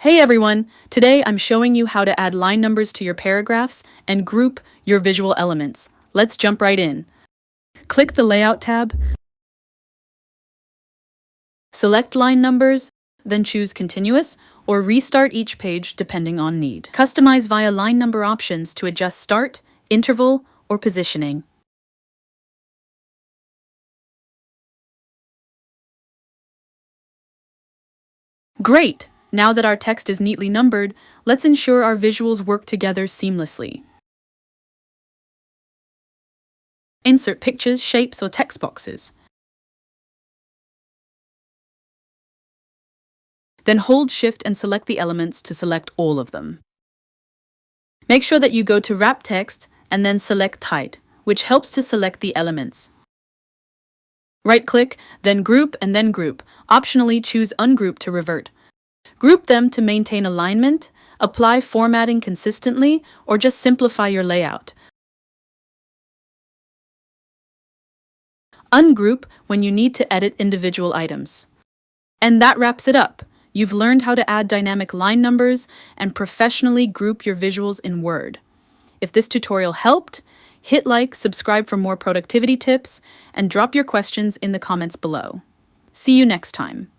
Hey everyone! Today I'm showing you how to add line numbers to your paragraphs and group your visual elements. Let's jump right in. Click the Layout tab, select line numbers, then choose Continuous or restart each page depending on need. Customize via line number options to adjust start, interval, or positioning. Great! Now that our text is neatly numbered, let's ensure our visuals work together seamlessly. Insert pictures, shapes, or text boxes. Then hold Shift and select the elements to select all of them. Make sure that you go to Wrap Text and then select Hide, which helps to select the elements. Right-click, then Group and then Group. Optionally, choose Ungroup to revert. Group them to maintain alignment, apply formatting consistently, or just simplify your layout. Ungroup when you need to edit individual items. And that wraps it up. You've learned how to add dynamic line numbers and professionally group your visuals in Word. If this tutorial helped, hit like, subscribe for more productivity tips, and drop your questions in the comments below. See you next time.